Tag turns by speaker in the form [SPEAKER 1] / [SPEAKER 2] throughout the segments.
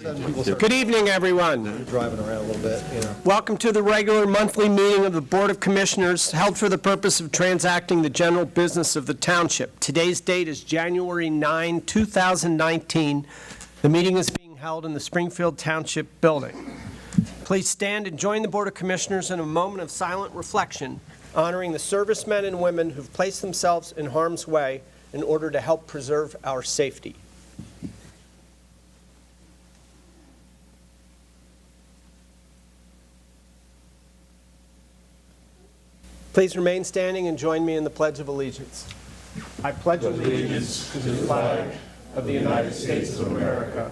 [SPEAKER 1] Good evening, everyone.
[SPEAKER 2] Driving around a little bit, you know.
[SPEAKER 1] Welcome to the regular monthly meeting of the Board of Commissioners held for the purpose of transacting the general business of the Township. Today's date is January 9, 2019. The meeting is being held in the Springfield Township building. Please stand and join the Board of Commissioners in a moment of silent reflection, honoring the servicemen and women who've placed themselves in harm's way in order to help preserve our safety. Please remain standing and join me in the Pledge of Allegiance. I pledge allegiance to the flag of the United States of America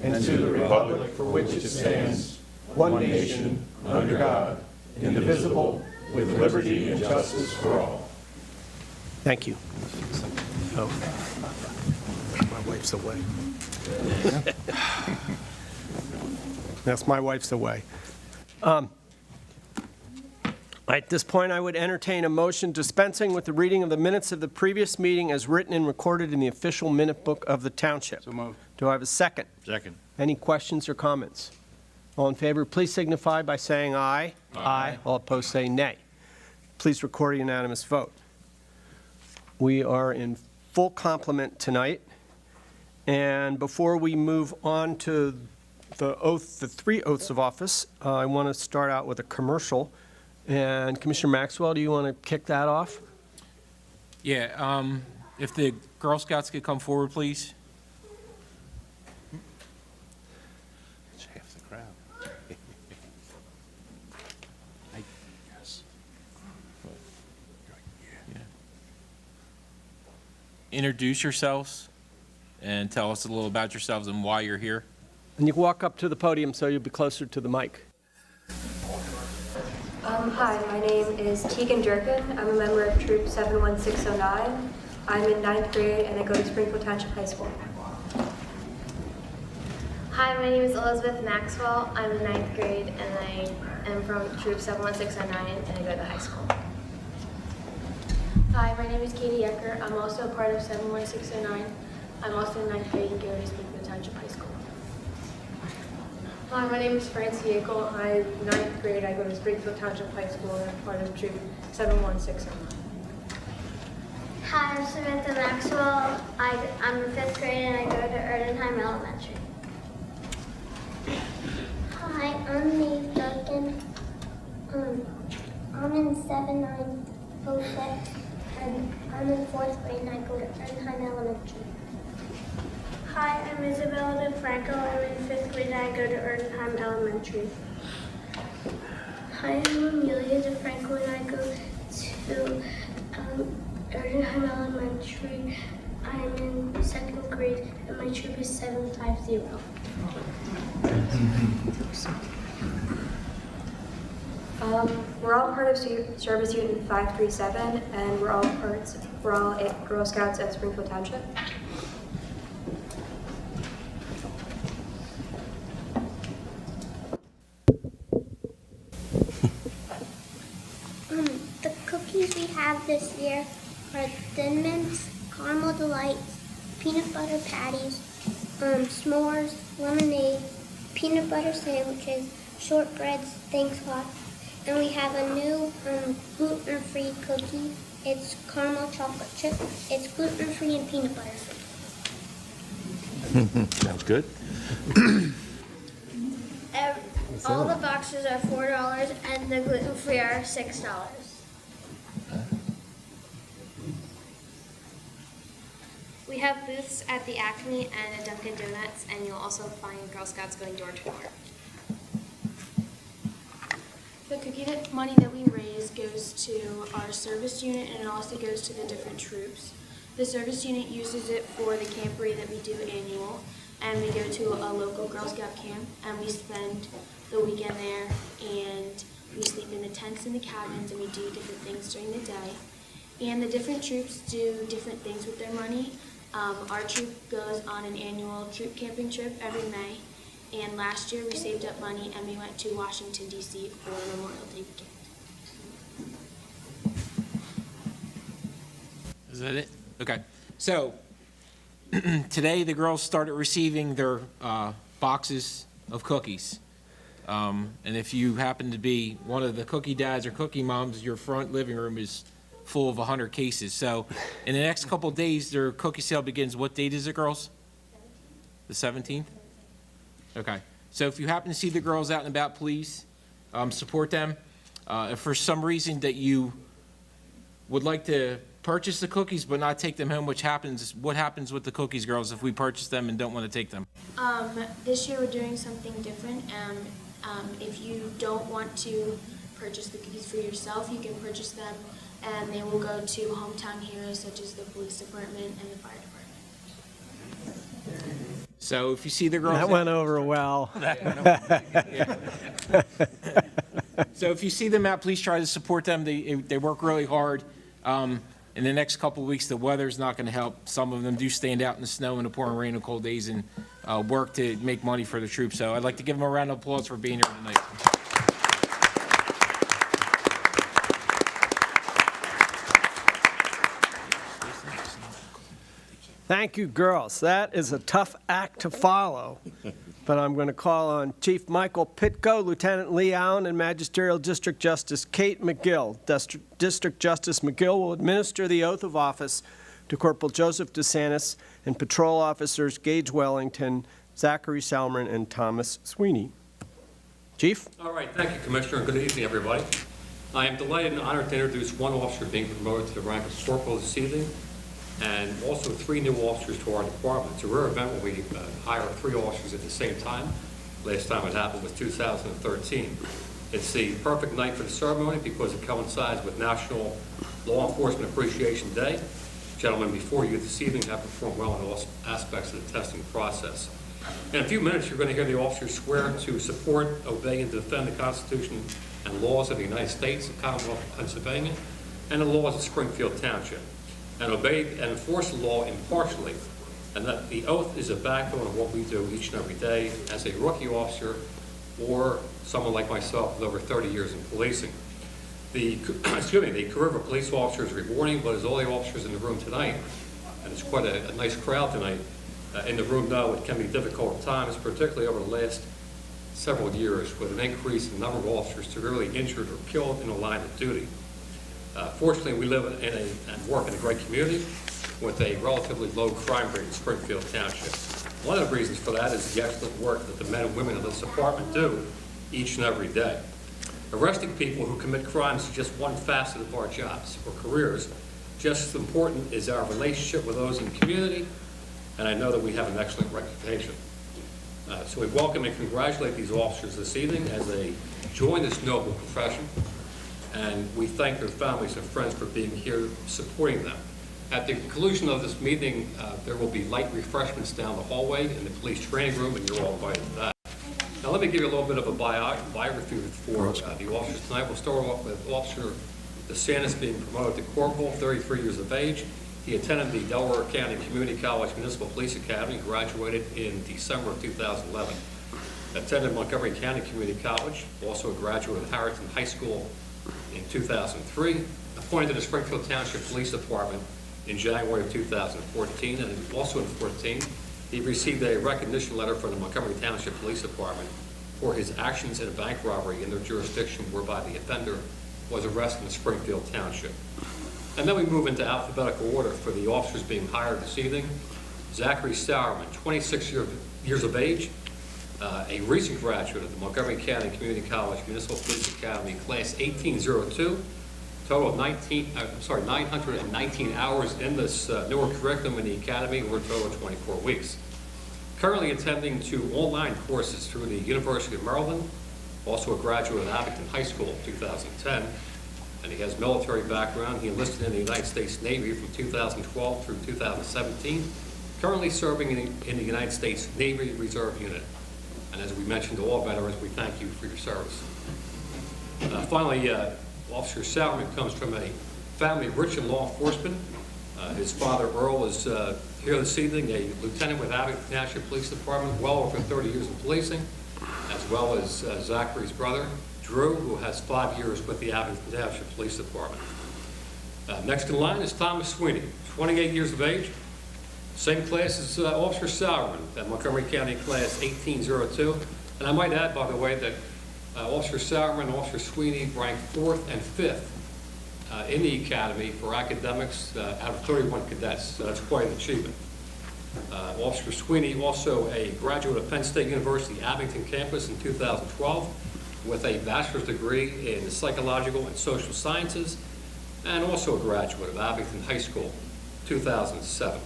[SPEAKER 1] and to the republic for which it stands, one nation, under God, indivisible, with liberty and justice for all. Thank you. Oh, my wife's away. That's my wife's away. At this point, I would entertain a motion dispensing with the reading of the minutes of the previous meeting as written and recorded in the official minute book of the Township.
[SPEAKER 3] So moved.
[SPEAKER 1] Do I have a second?
[SPEAKER 3] Second.
[SPEAKER 1] Any questions or comments? All in favor, please signify by saying aye. Aye. All opposed, say nay. Please record a unanimous vote. We are in full complement tonight. And before we move on to the three oaths of office, I want to start out with a commercial. And Commissioner Maxwell, do you want to kick that off?
[SPEAKER 4] Yeah, if the Girl Scouts could come forward, please.
[SPEAKER 3] It's half the crowd. Yes.
[SPEAKER 4] Yeah. Introduce yourselves and tell us a little about yourselves and why you're here.
[SPEAKER 1] And you can walk up to the podium so you'll be closer to the mic.
[SPEAKER 5] Hi, my name is Tegan Durkin. I'm a member of Troop 71609. I'm in 9th grade and I go to Springfield Township High School.
[SPEAKER 6] Hi, my name is Elizabeth Maxwell. I'm in 9th grade and I am from Troop 71609 and I go to high school. Hi, my name is Katie Ecker. I'm also a part of 71609. I'm also in 9th grade and go to Springfield Township High School.
[SPEAKER 5] Hi, my name is Francie Yackel. I'm 9th grade. I go to Springfield Township High School and I'm part of Troop 71609.
[SPEAKER 7] Hi, I'm Samantha Maxwell. I'm in 5th grade and I go to Erdenheim Elementary. Hi, I'm Nate Duncan. I'm in 7906 and I'm in 4th grade and I go to Erdenheim Elementary.
[SPEAKER 8] Hi, I'm Isabella DeFranco. I'm in 5th grade and I go to Erdenheim Elementary.
[SPEAKER 7] Hi, I'm Amelia DeFranco and I go to Erdenheim Elementary. I'm in 2nd grade and my troop is 750.
[SPEAKER 5] We're all part of Service Unit 537 and we're all Girl Scouts at Springfield Township.
[SPEAKER 7] The cookies we have this year are Thin Mints, Caramel Delights, Peanut Butter Patties, S'mores, Lemonade, Peanut Butter Sandwiches, Shortbreads, Thanks Lot, and we have a new gluten-free cookie. It's caramel chocolate chip. It's gluten-free and peanut butter free.
[SPEAKER 3] Sounds good.
[SPEAKER 8] All the boxes are $4 and the gluten-free are $6.
[SPEAKER 6] We have booths at the Acme and at Dunkin' Donuts, and you'll also find Girl Scouts going door to door.
[SPEAKER 8] The cookie money that we raise goes to our service unit and it also goes to the different troops. The service unit uses it for the camporee that we do annual, and we go to a local Girl Scout camp and we spend the weekend there and we sleep in the tents and the cabins and we do different things during the day. And the different troops do different things with their money. Our troop goes on an annual troop camping trip every May, and last year we saved up money and we went to Washington, D.C. for Memorial Day weekend.
[SPEAKER 4] Is that it? Okay. So today the girls started receiving their boxes of cookies. And if you happen to be one of the cookie dads or cookie moms, your front living room is full of 100 cases. So in the next couple of days, their cookie sale begins. What date is it, girls? 17th. The 17th? Okay. So if you happen to see the girls out and about, please support them. If for some reason that you would like to purchase the cookies but not take them home, what happens with the cookies, girls, if we purchase them and don't want to take them?
[SPEAKER 8] This year we're doing something different. If you don't want to purchase the cookies for yourself, you can purchase them and they will go to hometown heroes such as the police department and the fire department.
[SPEAKER 4] So if you see the girls...
[SPEAKER 1] That went over well.
[SPEAKER 4] So if you see them out, please try to support them. They work really hard. In the next couple of weeks, the weather's not going to help. Some of them do stand out in the snow and the pouring rain and cold days and work to make money for the troops. So I'd like to give them a round of applause for being here tonight.
[SPEAKER 1] Thank you, girls. That is a tough act to follow. But I'm going to call on Chief Michael Pitko, Lieutenant Lee Allen, and Magisterial District Justice Kate McGill. District Justice McGill will administer the oath of office to Corporal Joseph DeSantis and Patrol Officers Gage Wellington, Zachary Salmon, and Thomas Sweeney. Chief?
[SPEAKER 2] All right, thank you, Commissioner, and good evening, everybody. I am delighted and honored to introduce one officer being promoted to the rank of corporal this evening, and also 3 new officers to our department. It's a rare event when we hire 3 officers at the same time. Last time it happened was 2013. It's the perfect night for the ceremony because it coincides with National Law Enforcement Appreciation Day. Gentlemen before you this evening have performed well in all aspects of the testing process. In a few minutes, you're going to hear the officers swear to support, obey, and defend the Constitution and laws of the United States, the Commonwealth of Pennsylvania, and the laws of Springfield Township, and obey and enforce the law impartially, and that the oath is a backbone of what we do each and every day as a rookie officer or someone like myself with over 30 years in policing. The career of a police officer is rewarding, but as all the officers in the room tonight, and it's quite a nice crowd tonight in the room know, it can be difficult at times, particularly over the last several years with an increase in the number of officers severely injured or killed in the line of duty. Fortunately, we live and work in a great community with a relatively low crime rate in Springfield Township. One of the reasons for that is the excellent work that the men and women of this department do each and every day. Arresting people who commit crimes is just one facet of our jobs or careers. Just as important is our relationship with those in the community, and I know that we have an excellent reputation. So we welcome and congratulate these officers this evening as they join this noble profession. And we thank their families and friends for being here supporting them. At the conclusion of this meeting, there will be light refreshments down the hallway in the police training room, and you're all invited to that. Now let me give you a little bit of a biography for the officers tonight. We'll start off with Officer DeSantis being promoted to corporal, 33 years of age. He attended the Delaware County Community College Municipal Police Academy, graduated in December of 2011. Attended Montgomery County Community College, also a graduate of Harrington High School in 2003, appointed to the Springfield Township Police Department in January of 2014, and also in 2014, he received a recognition letter from the Montgomery Township Police Department for his actions in a bank robbery in their jurisdiction whereby the offender was arrested in Springfield Township. And then we move into alphabetical order for the officers being hired this evening. Zachary Sauerman, 26 years of age, a recent graduate of the Montgomery County Community College Municipal Police Academy, class 1802, total of 919 hours in this newer curriculum in the academy, or a total of 24 weeks. Currently attending 2 online courses through the University of Maryland, also a graduate of Abington High School in 2010, and he has military background. He enlisted in the United States Navy from 2012 through 2017, currently serving in the United States Navy Reserve Unit. And as we mentioned to all veterans, we thank you for your service. Finally, Officer Salmon comes from a family rich in law enforcement. His father, Earl, is here this evening, a lieutenant with Abington Township Police Department, well over 30 years in policing, as well as Zachary's brother, Drew, who has 5 years with the Abington Township Police Department. Next in line is Thomas Sweeney, 28 years of age, Same class as Officer Sauerman, that Montgomery County Class 1802. And I might add, by the way, that Officer Sauerman and Officer Sweeney ranked 4th and 5th in the academy for academics out of 31 cadets, so that's quite an achievement. Officer Sweeney, also a graduate of Penn State University Abington campus in 2012 with a bachelor's degree in psychological and social sciences, and also a graduate of Abington High School, 2007.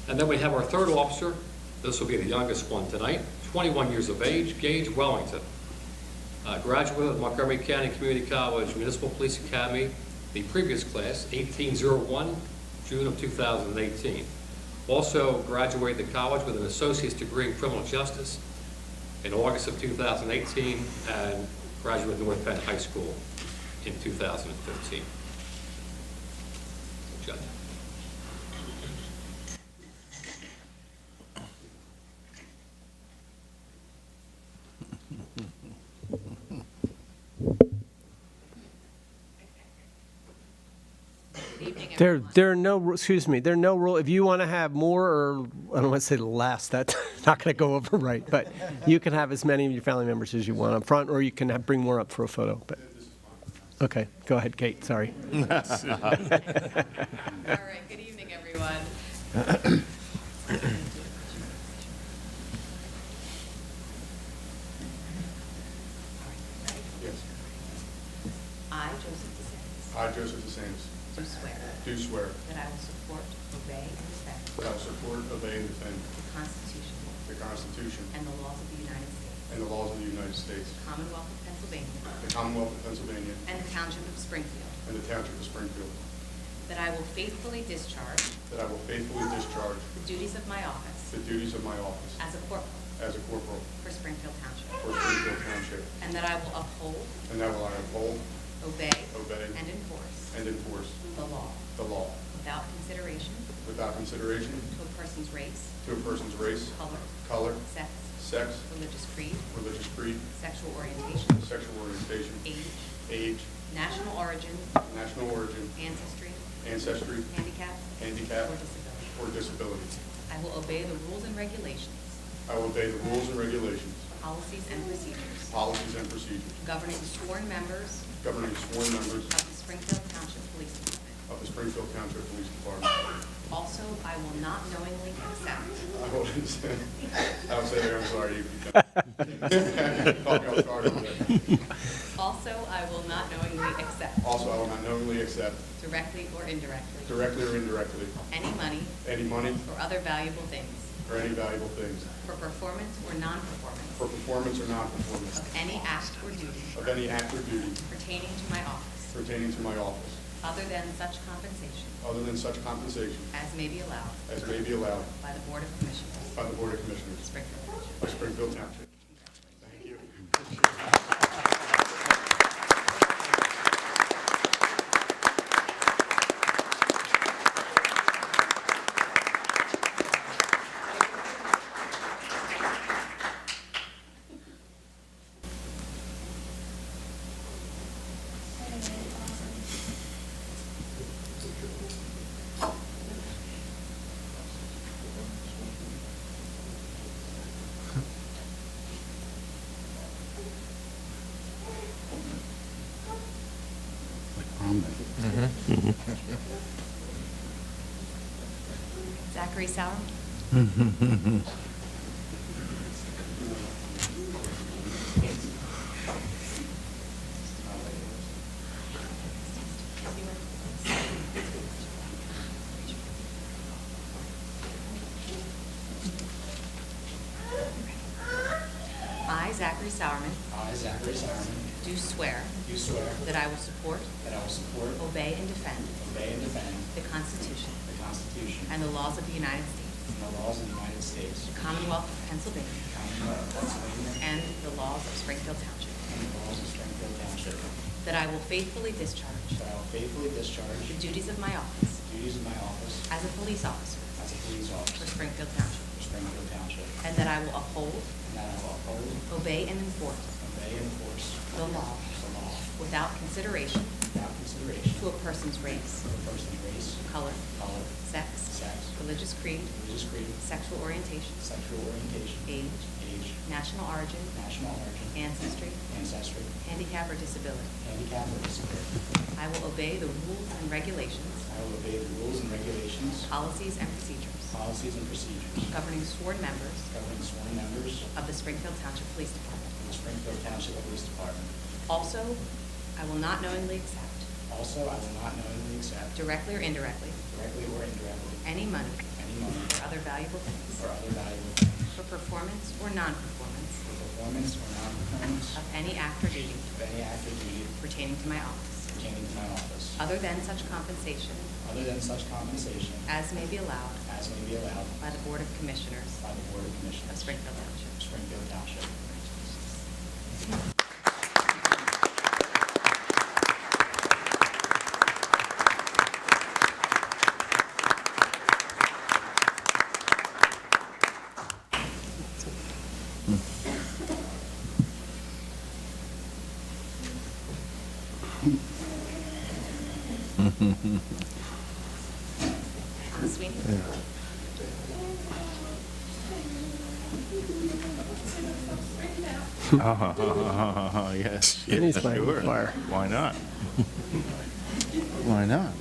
[SPEAKER 2] And then we have our third officer. This will be the youngest one tonight, 21 years of age, Gage Wellington. Graduate of Montgomery County Community College Municipal Police Academy, the previous class, 1801, June of 2018. Also graduated the college with an associate's degree in criminal justice in August of 2018, and graduated North Penn High School in 2015. Judge.
[SPEAKER 1] There are no, excuse me, there are no rule, if you want to have more, or, I don't want to say less, that's not going to go over right, but you can have as many of your family members as you want up front, or you can bring more up for a photo, but, okay, go ahead, Kate, sorry.
[SPEAKER 9] All right, good evening, everyone. I, Joseph DeSantis,
[SPEAKER 10] I, Joseph DeSantis,
[SPEAKER 9] do swear
[SPEAKER 10] do swear
[SPEAKER 9] that I will support, obey, and defend
[SPEAKER 10] that I will support, obey, and defend
[SPEAKER 9] the Constitution
[SPEAKER 10] the Constitution
[SPEAKER 9] and the laws of the United States,
[SPEAKER 10] and the laws of the United States,
[SPEAKER 9] the Commonwealth of Pennsylvania,
[SPEAKER 10] the Commonwealth of Pennsylvania,
[SPEAKER 9] and the Township of Springfield,
[SPEAKER 10] and the Township of Springfield,
[SPEAKER 9] that I will faithfully discharge
[SPEAKER 10] that I will faithfully discharge
[SPEAKER 9] the duties of my office
[SPEAKER 10] the duties of my office
[SPEAKER 9] as a corporal
[SPEAKER 10] as a corporal
[SPEAKER 9] for Springfield Township,
[SPEAKER 10] for Springfield Township,
[SPEAKER 9] and that I will uphold,
[SPEAKER 10] and that will I uphold,
[SPEAKER 9] obey,
[SPEAKER 10] obey,
[SPEAKER 9] and enforce
[SPEAKER 10] the law
[SPEAKER 9] without consideration
[SPEAKER 10] without consideration
[SPEAKER 9] to a person's race,
[SPEAKER 10] to a person's race,
[SPEAKER 9] color,
[SPEAKER 10] color,
[SPEAKER 9] sex,
[SPEAKER 10] sex,
[SPEAKER 9] religious creed,
[SPEAKER 10] creed,
[SPEAKER 9] sexual orientation,
[SPEAKER 10] sexual orientation,
[SPEAKER 9] age,
[SPEAKER 10] age,
[SPEAKER 9] national origin,
[SPEAKER 10] national origin,
[SPEAKER 9] ancestry,
[SPEAKER 10] handicap,
[SPEAKER 9] handicap, or disability.
[SPEAKER 10] or disability.
[SPEAKER 9] I will obey the rules and regulations,
[SPEAKER 10] I will obey the rules and regulations,
[SPEAKER 9] policies, and procedures
[SPEAKER 10] governing
[SPEAKER 9] sworn members
[SPEAKER 10] sworn members
[SPEAKER 9] of the Springfield Township Police Department.
[SPEAKER 10] of the Springfield Township Police Department.
[SPEAKER 9] Also, I will not knowingly accept
[SPEAKER 10] I will say there, I'm sorry, you can caught me off guard on that.
[SPEAKER 9] Also, I will not knowingly accept,
[SPEAKER 10] Also, I will not knowingly accept,
[SPEAKER 9] directly or indirectly,
[SPEAKER 10] directly or indirectly,
[SPEAKER 9] any money
[SPEAKER 10] any money
[SPEAKER 9] or other valuable things
[SPEAKER 10] or any valuable things
[SPEAKER 9] for performance or non-performance
[SPEAKER 10] for performance or non-performance
[SPEAKER 9] of any act or duty
[SPEAKER 10] of any act or duty
[SPEAKER 9] pertaining to my office,
[SPEAKER 10] pertaining to my office,
[SPEAKER 9] other than such compensation
[SPEAKER 10] other than such compensation
[SPEAKER 9] as may be allowed
[SPEAKER 10] as may be allowed
[SPEAKER 9] by the Board of Commissioners
[SPEAKER 10] by the Board of Commissioners
[SPEAKER 9] of Springfield Township.
[SPEAKER 10] of Springfield Township. Thank you.
[SPEAKER 9] Zachary Sauer? I, Zachary Sauerman,
[SPEAKER 11] I, Zachary Sauerman,
[SPEAKER 9] do swear
[SPEAKER 11] do swear
[SPEAKER 9] that I will support,
[SPEAKER 11] that I will support,
[SPEAKER 9] obey, and defend
[SPEAKER 11] obey, and defend
[SPEAKER 9] the Constitution
[SPEAKER 11] the Constitution
[SPEAKER 9] and the laws of the United States,
[SPEAKER 11] and the laws of the United States,
[SPEAKER 9] the Commonwealth of Pennsylvania,
[SPEAKER 11] the Commonwealth of Pennsylvania,
[SPEAKER 9] and the laws of Springfield Township,
[SPEAKER 11] and the laws of Springfield Township,
[SPEAKER 9] that I will faithfully discharge
[SPEAKER 11] that I will faithfully discharge
[SPEAKER 9] the duties of my office
[SPEAKER 11] the duties of my office
[SPEAKER 9] as a police officer
[SPEAKER 11] as a police
[SPEAKER 9] for
[SPEAKER 11] officer
[SPEAKER 9] Springfield Township,
[SPEAKER 11] for Springfield Township,
[SPEAKER 9] and that I will uphold,
[SPEAKER 11] and that I will uphold,
[SPEAKER 9] obey, and enforce
[SPEAKER 11] obey, and enforce
[SPEAKER 9] the law
[SPEAKER 11] the law
[SPEAKER 9] without consideration
[SPEAKER 11] without consideration
[SPEAKER 9] to a person's race,
[SPEAKER 11] to a person's race,
[SPEAKER 9] color,
[SPEAKER 11] color,
[SPEAKER 9] sex,
[SPEAKER 11] sex,
[SPEAKER 9] religious creed,
[SPEAKER 11] religious creed,
[SPEAKER 9] sexual orientation,
[SPEAKER 11] sexual orientation,
[SPEAKER 9] age,
[SPEAKER 11] age,
[SPEAKER 9] national origin,
[SPEAKER 11] national origin,
[SPEAKER 9] ancestry,
[SPEAKER 11] ancestry,
[SPEAKER 9] handicap, or disability.
[SPEAKER 11] handicap, or disability.
[SPEAKER 9] I will obey the rules and regulations,
[SPEAKER 11] I will obey the rules and regulations,
[SPEAKER 9] policies, and procedures
[SPEAKER 11] policies, and procedures
[SPEAKER 9] governing sworn members
[SPEAKER 11] governing sworn members
[SPEAKER 9] of the Springfield Township Police Department.
[SPEAKER 11] of the Springfield Township Police Department.
[SPEAKER 9] Also, I will not knowingly accept,
[SPEAKER 11] Also, I will not knowingly accept,
[SPEAKER 9] directly or indirectly,
[SPEAKER 11] directly or indirectly,
[SPEAKER 9] any money
[SPEAKER 11] any money
[SPEAKER 9] or other valuable things
[SPEAKER 11] or other valuable things
[SPEAKER 9] for performance or non-performance
[SPEAKER 11] for performance or non-performance
[SPEAKER 9] of any act or duty
[SPEAKER 11] of any act or duty
[SPEAKER 9] pertaining to my office,
[SPEAKER 11] pertaining to my office,
[SPEAKER 9] other than such compensation
[SPEAKER 11] other than such compensation
[SPEAKER 9] as may be allowed
[SPEAKER 11] as may be allowed
[SPEAKER 9] by the Board of Commissioners
[SPEAKER 11] by the Board of
[SPEAKER 9] of
[SPEAKER 11] Commissioners
[SPEAKER 9] Springfield Township.
[SPEAKER 11] of Springfield Township.
[SPEAKER 9] Ms. Sweeney?
[SPEAKER 3] Yes.
[SPEAKER 1] He's playing
[SPEAKER 3] Sure.
[SPEAKER 1] fire.
[SPEAKER 3] Why not? Why not?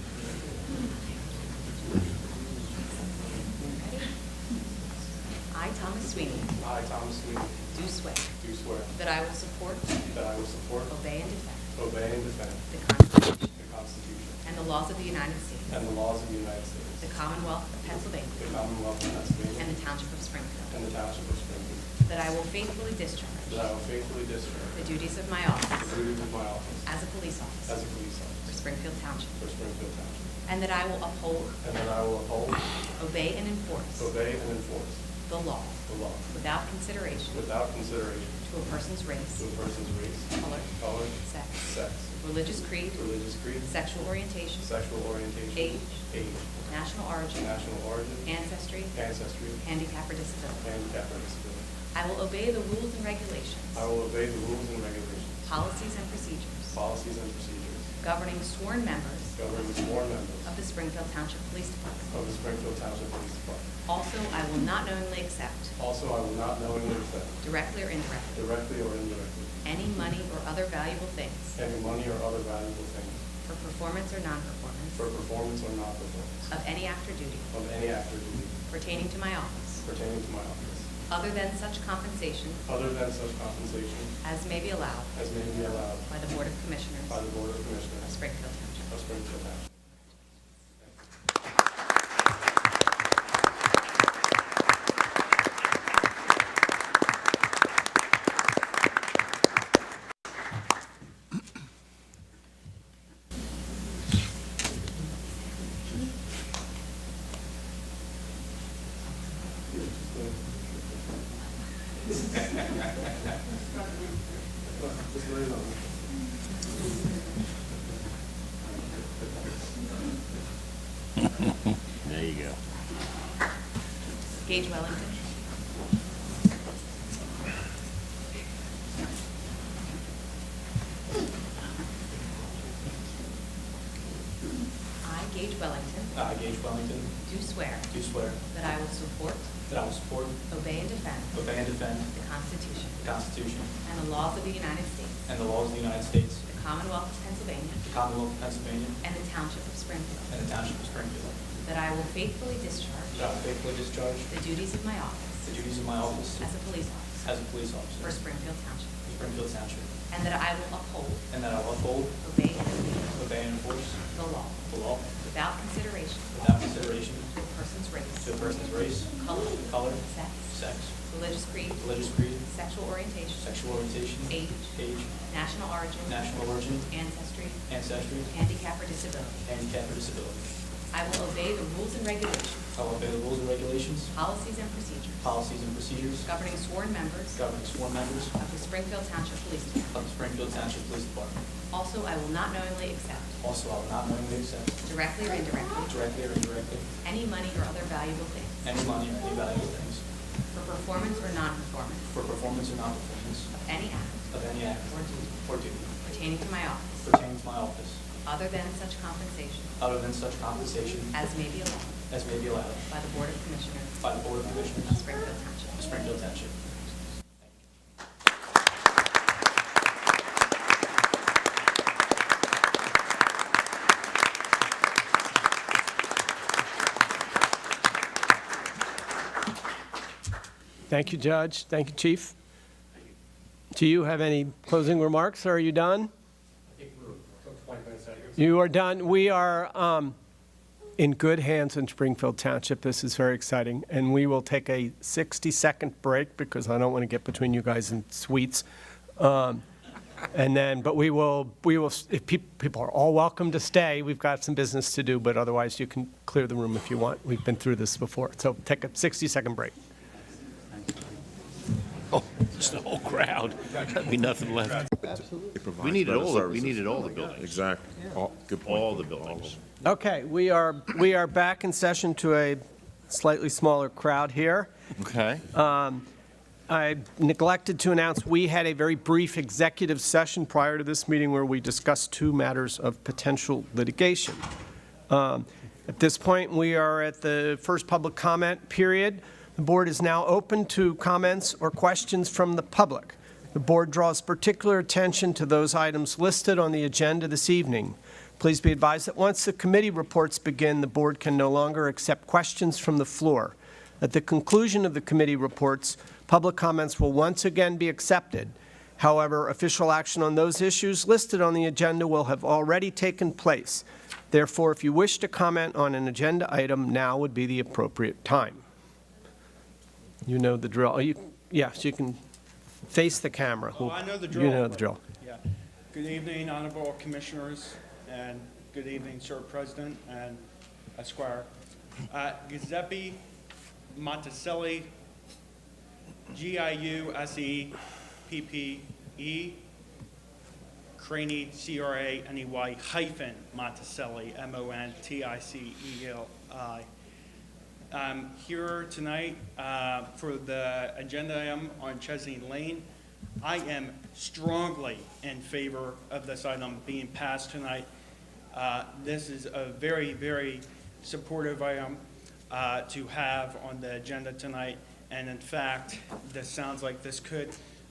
[SPEAKER 9] I, Thomas Sweeney,
[SPEAKER 10] I, Thomas Sweeney,
[SPEAKER 9] do swear
[SPEAKER 10] do swear
[SPEAKER 9] that I will support,
[SPEAKER 10] that I will support,
[SPEAKER 9] obey, and defend
[SPEAKER 10] obey, and defend
[SPEAKER 9] the Constitution
[SPEAKER 10] the Constitution
[SPEAKER 9] and the laws of the United States,
[SPEAKER 10] and the laws of the United States,
[SPEAKER 9] the Commonwealth of Pennsylvania,
[SPEAKER 10] the Commonwealth of Pennsylvania,
[SPEAKER 9] and the Township of Springfield,
[SPEAKER 10] and the Township of Springfield,
[SPEAKER 9] that I will faithfully discharge
[SPEAKER 10] that I will faithfully discharge
[SPEAKER 9] the duties of my
[SPEAKER 10] the
[SPEAKER 9] office
[SPEAKER 10] duties of my office
[SPEAKER 9] as a police
[SPEAKER 10] as
[SPEAKER 9] officer
[SPEAKER 10] a police
[SPEAKER 9] for
[SPEAKER 10] officer
[SPEAKER 9] Springfield Township,
[SPEAKER 10] for Springfield Township,
[SPEAKER 9] and that I will uphold,
[SPEAKER 10] and that I will uphold,
[SPEAKER 9] obey, and enforce
[SPEAKER 10] obey, and enforce
[SPEAKER 9] the law
[SPEAKER 10] the law
[SPEAKER 9] without consideration
[SPEAKER 10] without consideration
[SPEAKER 9] to a person's race,
[SPEAKER 10] to a person's race,
[SPEAKER 9] color,
[SPEAKER 10] color,
[SPEAKER 9] sex,
[SPEAKER 10] sex,
[SPEAKER 9] religious creed,
[SPEAKER 10] religious creed,
[SPEAKER 9] sexual orientation,
[SPEAKER 10] sexual orientation,
[SPEAKER 9] age, national origin,
[SPEAKER 10] national origin,
[SPEAKER 9] ancestry,
[SPEAKER 10] ancestry,
[SPEAKER 9] handicap, or disability.
[SPEAKER 10] handicap, or disability.
[SPEAKER 9] I will obey the rules and regulations,
[SPEAKER 10] I will obey the rules and regulations,
[SPEAKER 9] policies, and procedures
[SPEAKER 10] policies, and procedures
[SPEAKER 9] governing sworn members
[SPEAKER 10] governing sworn members
[SPEAKER 9] of the Springfield Township Police Department.
[SPEAKER 10] of the Springfield Township Police Department.
[SPEAKER 9] Also, I will not knowingly accept,
[SPEAKER 10] Also, I will not knowingly accept,
[SPEAKER 9] directly or indirectly,
[SPEAKER 10] directly or indirectly,
[SPEAKER 9] any money or other valuable things
[SPEAKER 10] any money or other valuable thing
[SPEAKER 9] for performance or non-performance
[SPEAKER 10] for performance or non-performance
[SPEAKER 9] of any act or duty
[SPEAKER 10] of any act or duty
[SPEAKER 9] pertaining to my office,
[SPEAKER 10] pertaining to my office,
[SPEAKER 9] other than such compensation
[SPEAKER 10] other than such compensation
[SPEAKER 9] as may be allowed
[SPEAKER 10] as may be allowed
[SPEAKER 9] by the Board of Commissioners
[SPEAKER 10] by the Board of
[SPEAKER 9] of
[SPEAKER 10] Commissioners
[SPEAKER 9] Springfield Township.
[SPEAKER 10] of Springfield Township.
[SPEAKER 3] There you go.
[SPEAKER 9] Gage Wellington. I, Gage Wellington,
[SPEAKER 11] I, Gage Wellington,
[SPEAKER 9] do swear
[SPEAKER 11] do swear
[SPEAKER 9] that I will support,
[SPEAKER 11] that I will support,
[SPEAKER 9] obey, and defend
[SPEAKER 11] obey, and defend
[SPEAKER 9] the Constitution
[SPEAKER 11] the Constitution
[SPEAKER 9] and the laws of the United States,
[SPEAKER 11] and the laws of the United States,
[SPEAKER 9] the Commonwealth of Pennsylvania,
[SPEAKER 11] the Commonwealth of Pennsylvania,
[SPEAKER 9] and the Township of Springfield,
[SPEAKER 11] and the Township of Springfield,
[SPEAKER 9] that I will faithfully discharge
[SPEAKER 11] that I will faithfully discharge
[SPEAKER 9] the duties of my office
[SPEAKER 11] the duties of my office
[SPEAKER 9] as a police officer
[SPEAKER 11] as a police
[SPEAKER 9] for
[SPEAKER 11] officer
[SPEAKER 9] Springfield Township,
[SPEAKER 11] for Springfield Township,
[SPEAKER 9] and that I will uphold,
[SPEAKER 11] and that I will uphold,
[SPEAKER 9] obey, and enforce
[SPEAKER 11] obey, and enforce
[SPEAKER 9] the law
[SPEAKER 11] the law
[SPEAKER 9] without consideration
[SPEAKER 11] without consideration
[SPEAKER 9] to a person's race,
[SPEAKER 11] to a person's race,
[SPEAKER 9] color,
[SPEAKER 11] color,
[SPEAKER 9] sex,
[SPEAKER 11] sex,
[SPEAKER 9] religious creed,
[SPEAKER 11] religious creed,
[SPEAKER 9] sexual orientation,
[SPEAKER 11] sexual orientation,
[SPEAKER 9] age, national origin,
[SPEAKER 11] national origin,
[SPEAKER 9] ancestry,
[SPEAKER 11] ancestry,
[SPEAKER 9] handicap, or disability.
[SPEAKER 11] handicap, or disability.
[SPEAKER 9] I will obey the rules and regulations,
[SPEAKER 11] I will obey the rules and regulations,
[SPEAKER 9] policies, and procedures
[SPEAKER 11] policies, and procedures
[SPEAKER 9] governing sworn members
[SPEAKER 11] governing sworn members
[SPEAKER 9] of the Springfield Township Police Department.
[SPEAKER 11] of the Springfield Township Police Department.
[SPEAKER 9] Also, I will not knowingly accept,
[SPEAKER 11] Also, I will not knowingly accept,
[SPEAKER 9] directly or indirectly,
[SPEAKER 11] directly or indirectly,
[SPEAKER 9] any money or other valuable things
[SPEAKER 11] any money or any valuable things
[SPEAKER 9] for performance or non-performance
[SPEAKER 11] for performance or non-performance
[SPEAKER 9] of any act
[SPEAKER 11] of any act
[SPEAKER 9] or duty
[SPEAKER 11] or duty
[SPEAKER 9] pertaining to my office,
[SPEAKER 11] pertaining to my office
[SPEAKER 9] other than such compensation
[SPEAKER 11] other than such compensation
[SPEAKER 9] as may be allowed
[SPEAKER 11] as may be allowed
[SPEAKER 9] by the Board of Commissioners
[SPEAKER 11] by the Board of
[SPEAKER 9] of
[SPEAKER 11] Commissioners
[SPEAKER 9] Springfield Township.
[SPEAKER 11] of Springfield Township.
[SPEAKER 1] Thank you, Judge. Thank you, Chief. Do you have any closing remarks, or are you done? You are done. We are in good hands in Springfield Township. This is very exciting. And we will take a 60-second break because I don't want to get between you guys and sweets. And then, but we will, if people are all welcome to stay. We've got some business to do, but otherwise you can clear the room if you want. We've been through this before. So take a 60-second break.
[SPEAKER 3] Oh, it's the whole crowd. There'd be nothing left. We needed all the buildings.
[SPEAKER 10] Exactly. Good point.
[SPEAKER 3] All the buildings.
[SPEAKER 1] Okay, we are back in session to a slightly smaller crowd here.
[SPEAKER 3] Okay.
[SPEAKER 1] I neglected to announce we had a very brief executive session prior to this meeting where we discussed two matters of potential litigation. At this point, we are at the first public comment period. The board is now open to comments or questions from the public. The board draws particular attention to those items listed on the agenda this evening. Please be advised that once the committee reports begin, the board can no longer accept questions from the floor. At the conclusion of the committee reports, public comments will once again be accepted. However, official action on those issues listed on the agenda will have already taken place. Therefore, if you wish to comment on an agenda item, now would be the appropriate time. You know the drill. Yes, you can face the camera.
[SPEAKER 12] Oh, I know the drill.
[SPEAKER 1] You know the drill.
[SPEAKER 12] Yeah. Good evening, honorable commissioners, and good evening, sir president and Esquire. Giuseppe Monticelli, Giuseppe, Craney, Craney, hyphen Monticelli, Monticeli. I'm here tonight for the agenda item on Chesney Lane. I am strongly in favor of this item being passed tonight. This is a very, very supportive item to have on the agenda tonight. And in fact, this sounds like this could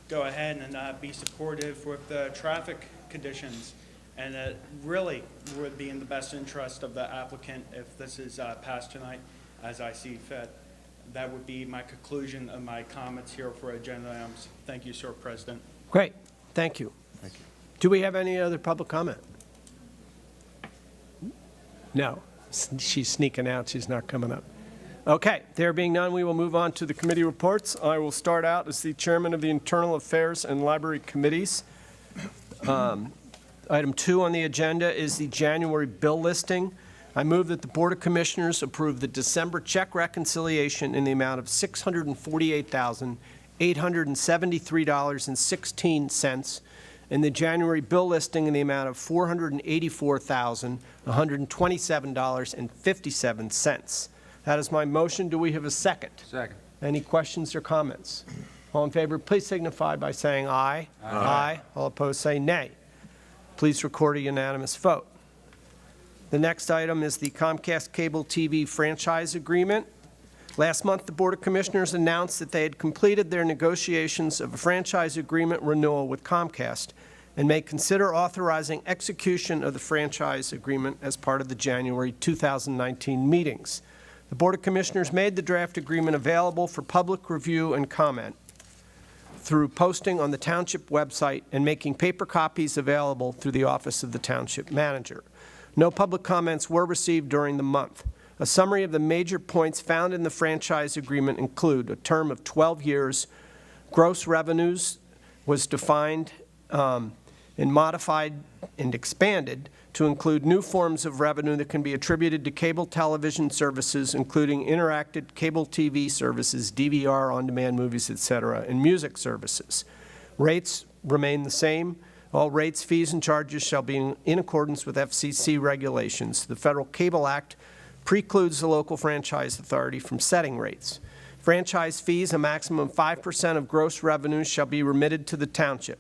[SPEAKER 12] go ahead and be supportive with the traffic conditions. And it really would be in the best interest of the applicant if this is passed tonight, as I see fit. That would be my conclusion of my comments here for agenda items. Thank you, Sir President.
[SPEAKER 1] Great. Thank you.
[SPEAKER 3] Thank you.
[SPEAKER 1] Do we have any other public comment? No. She's sneaking out. She's not coming up. Okay. There being none, we will move on to the committee reports. I will start out as the chairman of the Internal Affairs and Library Committees. Item 2 on the agenda is the January bill listing. I move that the Board of Commissioners approve the December check reconciliation in the amount of $648,873.16 and the January bill listing in the amount of $484,127.57. That is my motion. Do we have a second?
[SPEAKER 4] Second.
[SPEAKER 1] Any questions or comments? All in favor, please signify by saying aye. Aye. All opposed, say nay. Please record a unanimous vote. The next item is the Comcast Cable TV franchise agreement. Last month, the Board of Commissioners announced that they had completed their negotiations of a franchise agreement renewal with Comcast and may consider authorizing execution of the franchise agreement as part of the January 2019 meetings. The Board of Commissioners made the draft agreement available for public review and comment through posting on the Township website and making paper copies available through the Office of the Township Manager. No public comments were received during the month. A summary of the major points found in the franchise agreement include a term of 12 years, gross revenues was defined and modified and expanded to include new forms of revenue that can be attributed to cable television services, including interactive cable TV services, DVR, on-demand movies, etc., and music services. Rates remain the same. All rates, fees, and charges shall be in accordance with FCC regulations. The Federal Cable Act precludes the local franchise authority from setting rates. Franchise fees, a maximum of 5% of gross revenues, shall be remitted to the Township.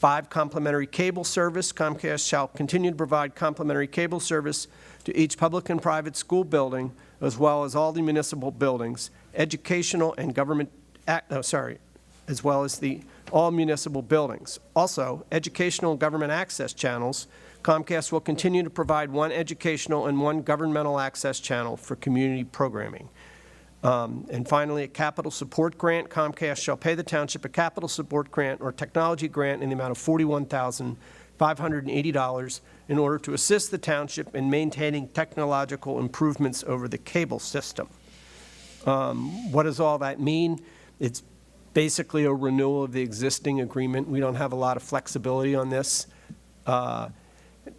[SPEAKER 1] 5, complimentary cable service. Comcast shall continue to provide complimentary cable service to each public and private school building, as well as all the municipal buildings, educational and government, as well as all municipal buildings. Also, educational and government access channels. Comcast will continue to provide one educational and one governmental access channel for community programming. And finally, a capital support grant. Comcast shall pay the township a capital support grant or technology grant in the amount of $41,580 in order to assist the township in maintaining technological improvements over the cable system. What does all that mean? It's basically a renewal of the existing agreement. We don't have a lot of flexibility on this.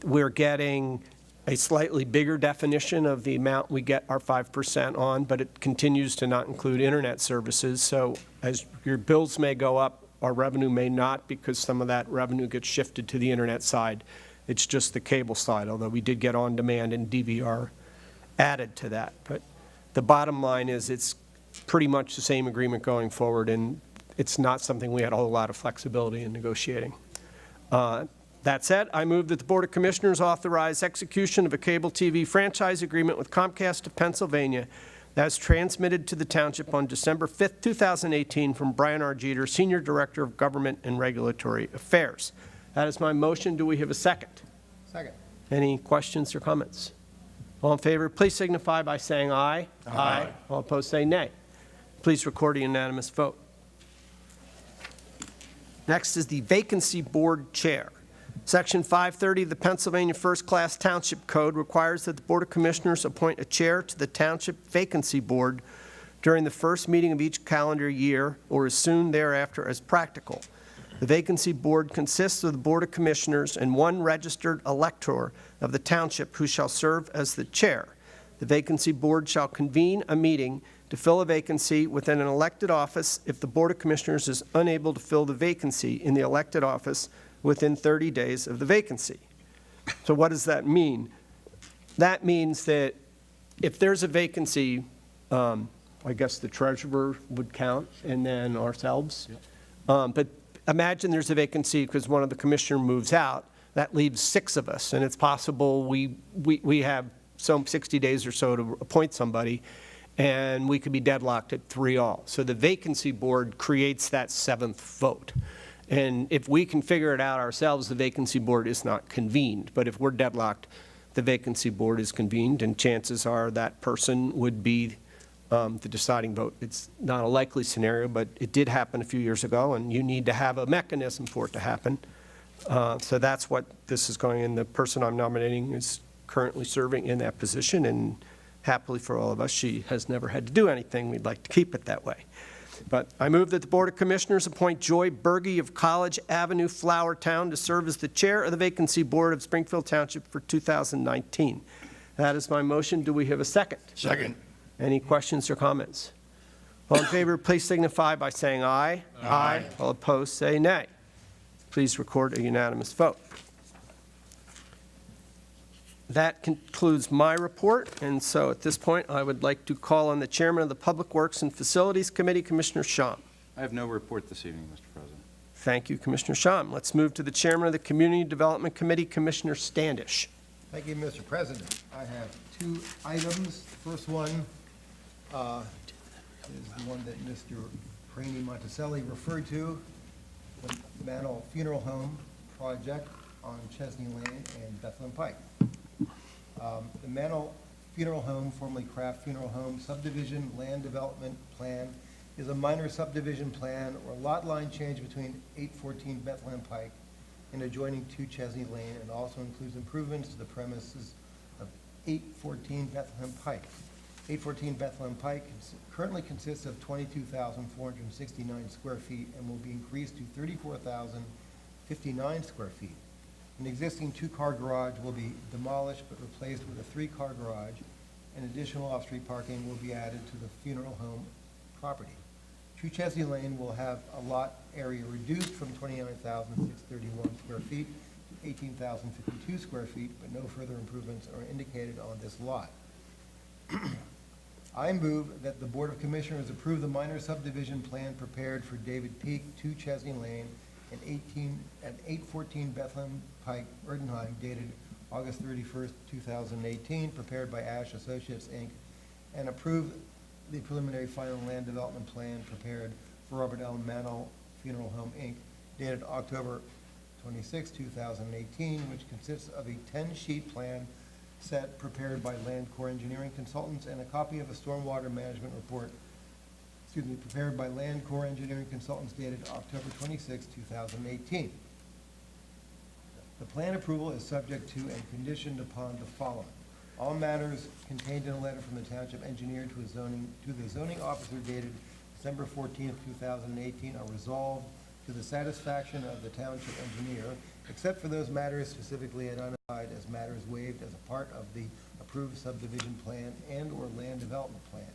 [SPEAKER 1] We're getting a slightly bigger definition of the amount we get our 5% on, but it continues to not include internet services. So as your bills may go up, our revenue may not, because some of that revenue gets shifted to the internet side. It's just the cable side, although we did get on-demand and DVR added to that. But the bottom line is it's pretty much the same agreement going forward, and it's not something we had a whole lot of flexibility in negotiating. That said, I move that the Board of Commissioners authorize execution of a cable TV franchise agreement with Comcast of Pennsylvania as transmitted to the Township on December 5th, 2018 from Brian R. Jeter, Senior Director of Government and Regulatory Affairs. That is my motion. Do we have a second?
[SPEAKER 13] Second.
[SPEAKER 1] Any questions or comments? All in favor, please signify by saying aye. Aye. All opposed, say nay. Please record a unanimous vote. Next is the Vacancy Board Chair. Section 530 of the Pennsylvania First Class Township Code requires that the Board of Commissioners appoint a chair to the Township Vacancy Board during the first meeting of each calendar year or as soon thereafter as practical. The Vacancy Board consists of the Board of Commissioners and one registered elector of the Township who shall serve as the chair. The Vacancy Board shall convene a meeting to fill a vacancy within an elected office if the Board of Commissioners is unable to fill the vacancy in the elected office within 30 days of the vacancy. So what does that mean? That means that if there's a vacancy, I guess the treasurer would count, and then ourselves. But imagine there's a vacancy because one of the commissioner moves out. That leaves 6 of us, and it's possible we have some 60 days or so to appoint somebody, and we could be deadlocked at 3-all. So the Vacancy Board creates that 7th vote. And if we can figure it out ourselves, the Vacancy Board is not convened. But if we're deadlocked, the Vacancy Board is convened, and chances are that person would be the deciding vote. It's not a likely scenario, but it did happen a few years ago, and you need to have a mechanism for it to happen. So that's what this is going in. The person I'm nominating is currently serving in that position, and happily for all of us, she has never had to do anything. We'd like to keep it that way. But I move that the Board of Commissioners appoint Joy Berge of College Avenue, Flowertown, to serve as the chair of the Vacancy Board of Springfield Township for 2019. That is my motion. Do we have a second?
[SPEAKER 3] Second.
[SPEAKER 1] Any questions or comments? All in favor, please signify by saying aye. Aye. All opposed, say nay. Please record a unanimous vote. That concludes my report, and so at this point, I would like to call on the Chairman of the Public Works and Facilities Committee, Commissioner Shum.
[SPEAKER 10] I have no report this evening, Mr. President.
[SPEAKER 1] Thank you, Commissioner Shum. Let's move to the Chairman of the Community Development Committee, Commissioner Standish.
[SPEAKER 13] Thank you, Mr. President. I have 2 items. The first one is the one that Mr. Praney Monticelli referred to, the Mantle Funeral Home project on Chesney Lane and Bethlehem Pike. The Mantle Funeral Home, formerly Kraft Funeral Home, subdivision land development plan is a minor subdivision plan or lot line change between 814 Bethlehem Pike and adjoining 2 Chesney Lane, and also includes improvements to the premises of 814 Bethlehem Pike. 814 Bethlehem Pike currently consists of 22,469 square feet and will be increased to 34,059 square feet. An existing 2-car garage will be demolished but replaced with a 3-car garage, and additional off-street parking will be added to the funeral home property. 2 Chesney Lane will have a lot area reduced from 29,631 square feet to 18,052 square feet, but no further improvements are indicated on this lot. I move that the Board of Commissioners approve the minor subdivision plan prepared for David Peak, 2 Chesney Lane, and 814 Bethlehem Pike, Erdenheim, dated August 31st, 2018, prepared by Ash Associates, Inc., and approve the preliminary final land development plan prepared for Robert L. Mannell Funeral Home, Inc., dated October 26, 2018, which consists of a 10-sheet plan set prepared by Land Corps Engineering Consultants and a copy of a stormwater management report, prepared by Land Corps Engineering Consultants dated October 26, 2018. The plan approval is subject to and conditioned upon the following. All matters contained in a letter from the township engineer to the zoning officer dated December 14, 2018 are resolved to the satisfaction of the township engineer, except for those matters specifically identified as matters waived as a part of the approved subdivision plan and/or land development plan.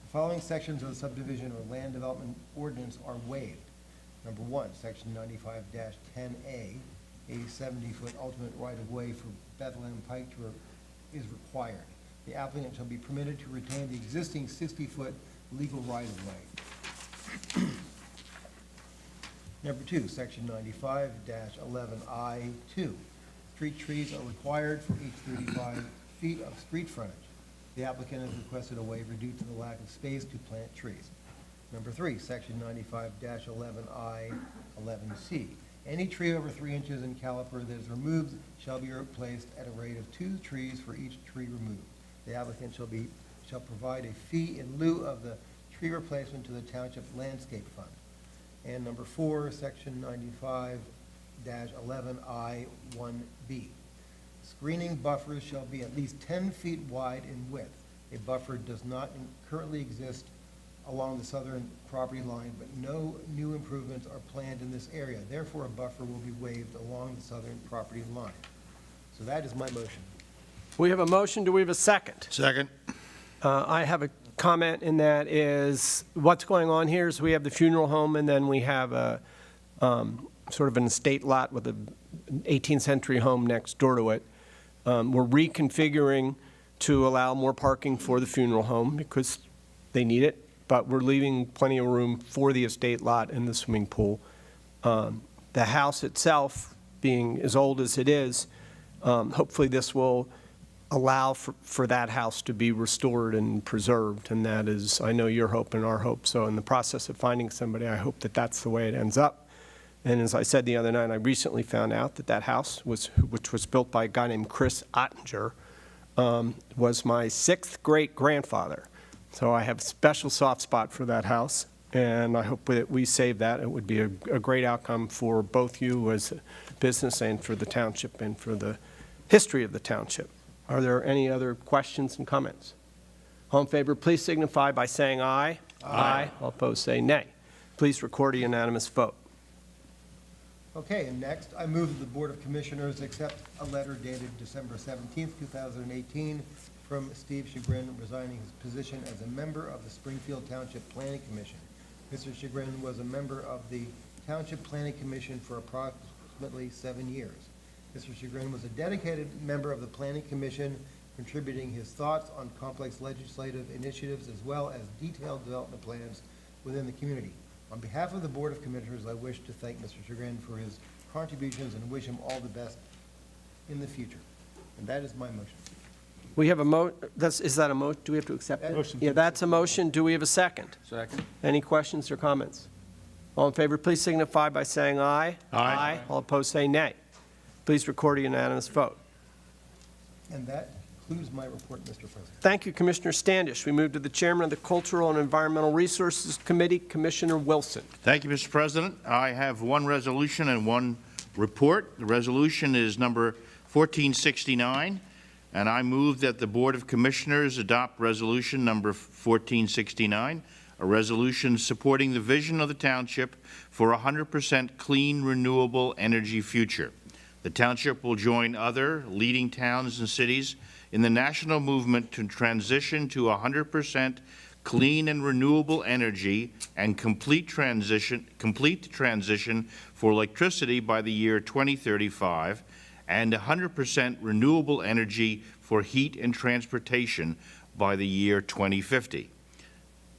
[SPEAKER 13] The following sections of the subdivision or land development ordinance are waived. Number 1, Section 95-10A, a 70-foot ultimate right-of-way for Bethlehem Pike is required. The applicant shall be permitted to retain the existing 60-foot legal right-of-way. Number 2, Section 95-11I2. Street trees are required for each 35 feet of street frontage. The applicant has requested a waiver due to the lack of space to plant trees. Number 3, Section 95-11I11C. Any tree over 3 inches in caliper that is removed shall be replaced at a rate of 2 trees for each tree removed. The applicant shall provide a fee in lieu of the tree replacement to the Township Landscape Fund. And number 4, Section 95-11I1B. Screening buffers shall be at least 10 feet wide in width. A buffer does not currently exist along the southern property line, but no new improvements are planned in this area. Therefore, a buffer will be waived along the southern property line. So that is my motion.
[SPEAKER 1] We have a motion. Do we have a second?
[SPEAKER 3] Second.
[SPEAKER 1] I have a comment, and that is, what's going on here is we have the funeral home, and then we have a sort of an estate lot with an 18th century home next door to it. We're reconfiguring to allow more parking for the funeral home because they need it, but we're leaving plenty of room for the estate lot and the swimming pool. The house itself, being as old as it is, hopefully this will allow for that house to be restored and preserved, and that is, I know, your hope and our hope. So in the process of finding somebody, I hope that that's the way it ends up. And as I said the other night, I recently found out that that house, which was built by a guy named Chris Ottinger, was my 6th great-grandfather. So I have a special soft spot for that house, and I hope that we save that. It would be a great outcome for both you as a business and for the township and for the history of the township. Are there any other questions and comments? All in favor, please signify by saying aye. Aye. All opposed, say nay. Please record a unanimous vote.
[SPEAKER 13] Okay, and next, I move that the Board of Commissioners accept a letter dated December 17th, 2018, from Steve Chagrin resigning his position as a member of the Springfield Township Planning Commission. Mr. Chagrin was a member of the Township Planning Commission for approximately 7 years. Mr. Chagrin was a dedicated member of the Planning Commission, contributing his thoughts on complex legislative initiatives as well as detailed development plans within the community. On behalf of the Board of Commissioners, I wish to thank Mr. Chagrin for his contributions and wish him all the best in the future. And that is my motion.
[SPEAKER 1] We have a is that a motion? Do we have to accept it?
[SPEAKER 13] Motion.
[SPEAKER 1] Yeah, that's a motion. Do we have a second?
[SPEAKER 3] Second.
[SPEAKER 1] Any questions or comments? All in favor, please signify by saying aye.
[SPEAKER 3] Aye.
[SPEAKER 1] All opposed, say nay. Please record a unanimous vote.
[SPEAKER 13] And that concludes my report, Mr. President.
[SPEAKER 1] Thank you, Commissioner Standish. We move to the Chairman of the Cultural and Environmental Resources Committee, Commissioner Wilson.
[SPEAKER 3] Thank you, Mr. President. I have one resolution and one report. The resolution is number 1469, and I move that the Board of Commissioners adopt resolution number 1469, a resolution supporting the vision of the township for a 100% clean, renewable energy future. The township will join other leading towns and cities in the national movement to transition to 100% clean and renewable energy and complete the transition for electricity by the year 2035, and 100% renewable energy for heat and transportation by the year 2050.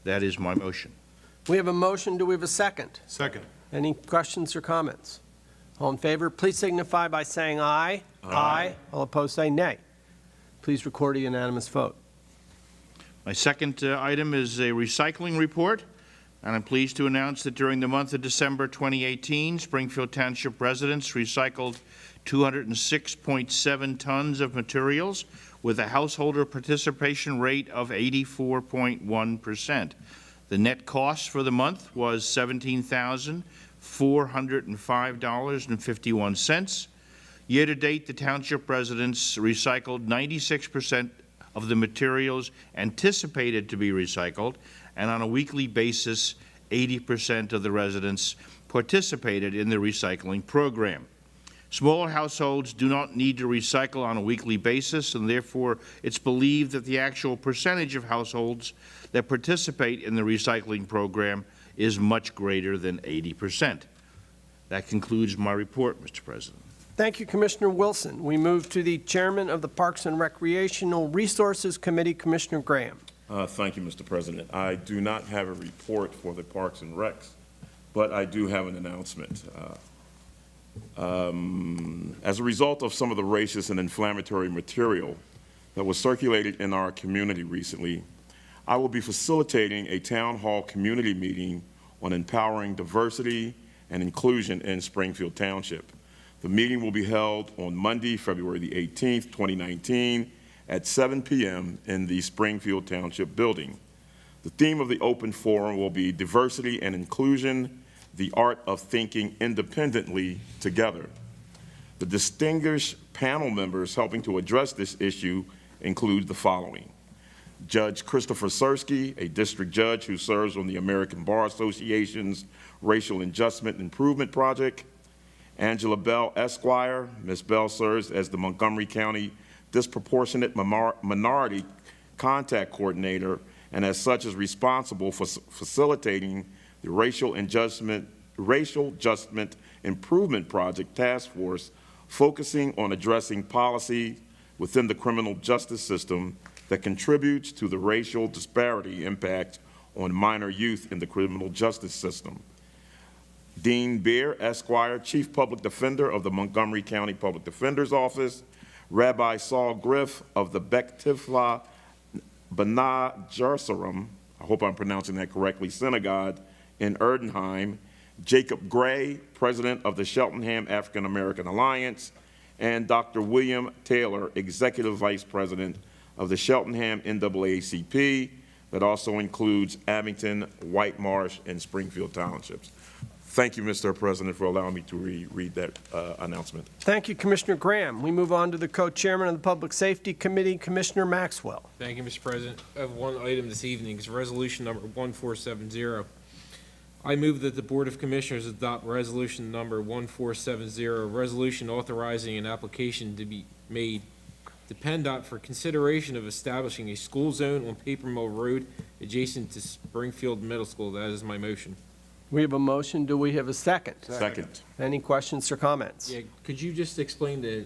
[SPEAKER 3] That is my motion.
[SPEAKER 1] We have a motion. Do we have a second?
[SPEAKER 10] Second.
[SPEAKER 1] Any questions or comments? All in favor, please signify by saying aye. Aye. All opposed, say nay. Please record a unanimous vote.
[SPEAKER 3] My second item is a recycling report, and I'm pleased to announce that during the month of December 2018, Springfield Township residents recycled 206.7 tons of materials with a householder participation rate of 84.1%. The net cost for the month was $17,405.51. Year-to-date, the township residents recycled 96% of the materials anticipated to be recycled, and on a weekly basis, 80% of the residents participated in the recycling program. Smaller households do not need to recycle on a weekly basis, and therefore it's believed that the actual percentage of households that participate in the recycling program is much greater than 80%. That concludes my report, Mr. President.
[SPEAKER 1] Thank you, Commissioner Wilson. We move to the Chairman of the Parks and Recreational Resources Committee, Commissioner Graham.
[SPEAKER 14] Thank you, Mr. President. I do not have a report for the Parks and Recs, but I do have an announcement. As a result of some of the racist and inflammatory material that was circulated in our community recently, I will be facilitating a town hall community meeting on empowering diversity and inclusion in Springfield Township. The meeting will be held on Monday, February the 18th, 2019, at 7 p.m. in the Springfield Township building. The theme of the open forum will be diversity and inclusion, the art of thinking independently together. The distinguished panel members helping to address this issue include the following: Judge Christopher Sersky, a district judge who serves on the American Bar Association's Racial Adjustment Improvement Project; Angela Bell, Esquire. Ms. Bell serves as the Montgomery County Disproportionate Minority Contact Coordinator, and as such is responsible for facilitating the Racial Adjustment Improvement Project Task Force, focusing on addressing policy within the criminal justice system that contributes to the racial disparity impact on minor youth in the criminal justice system. Dean Beer, Esquire, Chief Public Defender of the Montgomery County Public Defender's Office; Rabbi Saul Griff of the Beth Tifla B'nai Jerusalem, I hope I'm pronouncing that correctly, Synagogue in Erdenheim; Jacob Gray, President of the Cheltenham African American Alliance; and Dr. William Taylor, Executive Vice President of the Cheltenham NAACP, that also includes Abington, White Marsh, and Springfield Townships. Thank you, Mr. President, for allowing me to read that announcement.
[SPEAKER 1] Thank you, Commissioner Graham. We move on to the Co-Chairman of the Public Safety Committee, Commissioner Maxwell.
[SPEAKER 4] Thank you, Mr. President. I have one item this evening. It's resolution number 1470. I move that the Board of Commissioners adopt resolution number 1470, a resolution authorizing an application to be made to PennDOT for consideration of establishing a school zone on Paper Mill Road adjacent to Springfield Middle School. That is my motion.
[SPEAKER 1] We have a motion. Do we have a second?
[SPEAKER 14] Second.
[SPEAKER 1] Any questions or comments?
[SPEAKER 4] Yeah, could you just explain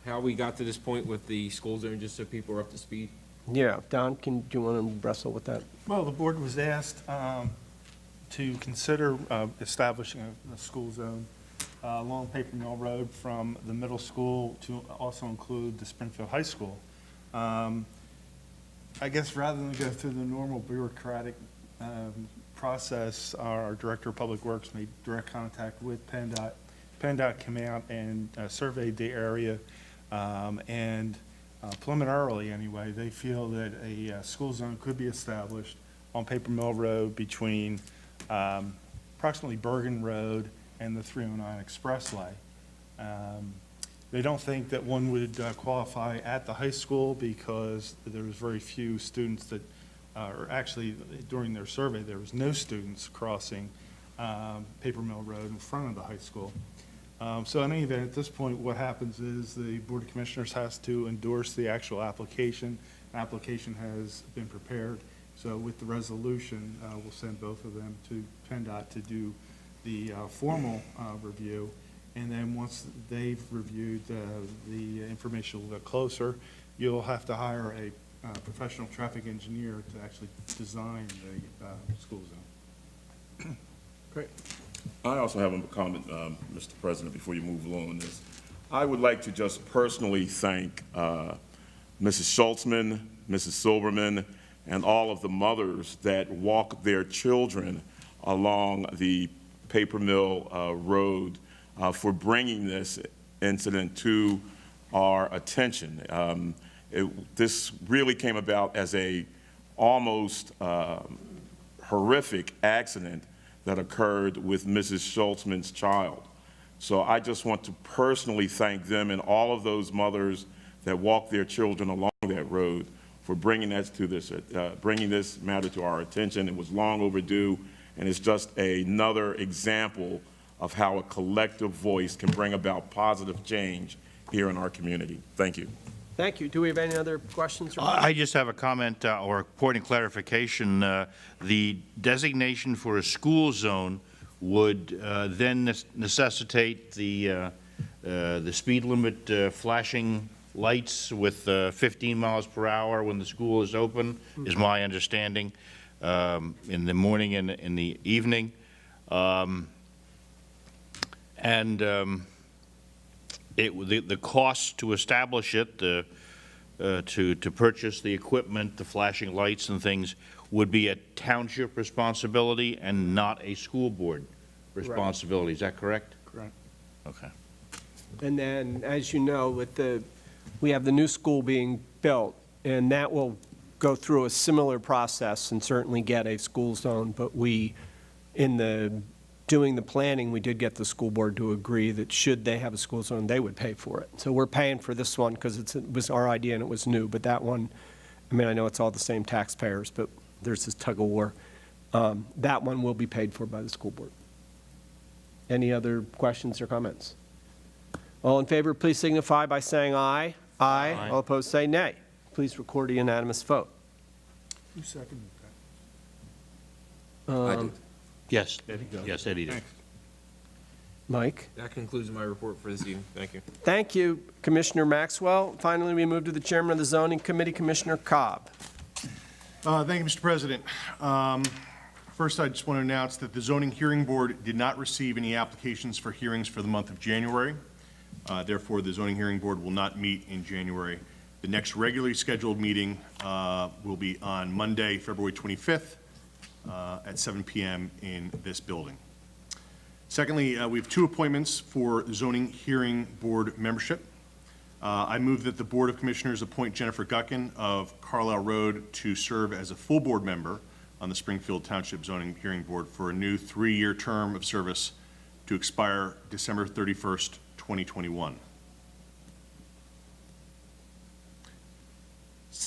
[SPEAKER 4] how we got to this point with the school zone, just so people are up to speed?
[SPEAKER 1] Yeah, Don, do you want to wrestle with that?
[SPEAKER 15] Well, the board was asked to consider establishing a school zone along Paper Mill Road from the middle school to also include the Springfield High School. I guess rather than go through the normal bureaucratic process, our Director of Public Works made direct contact with PennDOT. PennDOT came out and surveyed the area, and preliminarily anyway, they feel that a school zone could be established on Paper Mill Road between approximately Bergen Road and the 309 Expressway. They don't think that one would qualify at the high school because there was very few students that, or actually during their survey, there was no students crossing Paper Mill Road in front of the high school. So in any event, at this point, what happens is the Board of Commissioners has to endorse the actual application. Application has been prepared. So with the resolution, we'll send both of them to PennDOT to do the formal review. And then once they've reviewed the information a little bit closer, you'll have to hire a professional traffic engineer to actually design the school zone.
[SPEAKER 1] Great.
[SPEAKER 14] I also have a comment, Mr. President, before you move along on this. I would like to just personally thank Mrs. Schultzman, Mrs. Silverman, and all of the mothers that walk their children along the Paper Mill Road for bringing this incident to our attention. This really came about as a almost horrific accident that occurred with Mrs. Schultzman's child. So I just want to personally thank them and all of those mothers that walk their children along that road for bringing bringing this matter to our attention. It was long overdue, and it's just another example of how a collective voice can bring about positive change here in our community. Thank you.
[SPEAKER 1] Thank you. Do we have any other questions? Or
[SPEAKER 3] I just have a comment or a point of clarification. The designation for a school zone would then necessitate the speed limit flashing lights with 15 miles per hour when the school is open, is my understanding, in the morning and in the evening. The cost to establish it, to purchase the equipment, the flashing lights and things, would be a township responsibility and not a school board responsibility. Is that correct?
[SPEAKER 15] Correct.
[SPEAKER 3] Okay.
[SPEAKER 1] And then, as you know, we have the new school being built, and that will go through a similar process and certainly get a school zone, but doing the planning, we did get the school board to agree that should they have a school zone, they would pay for it. So we're paying for this one because it was our idea and it was new, but that one, I mean, I know it's all the same taxpayers, but there's this tug of war. That one will be paid for by the school board. Any other questions or comments? All in favor, please signify by saying aye. Aye. All opposed, say nay. Please record a unanimous vote.
[SPEAKER 15] Who seconded
[SPEAKER 2] I did.
[SPEAKER 3] Yes, yes, Eddie did.
[SPEAKER 15] Thanks.
[SPEAKER 1] Mike?
[SPEAKER 4] That concludes my report for this evening. Thank you.
[SPEAKER 1] Thank you, Commissioner Maxwell. Finally, we move to the Chairman of the Zoning Committee, Commissioner Cobb.
[SPEAKER 10] Thank you, Mr. President. First, I just want to announce that the Zoning Hearing Board did not receive any applications for hearings for the month of January. Therefore, the Zoning Hearing Board will not meet in January. The next regularly scheduled meeting will be on Monday, February 25th at 7 p.m. in this building. Secondly, we have two appointments for Zoning Hearing Board membership. I move that the Board of Commissioners appoint Jennifer Gutkin of Carlisle Road to serve as a full board member on the Springfield Township Zoning Hearing Board for a new 3-year term of service to expire December 31st, 2021.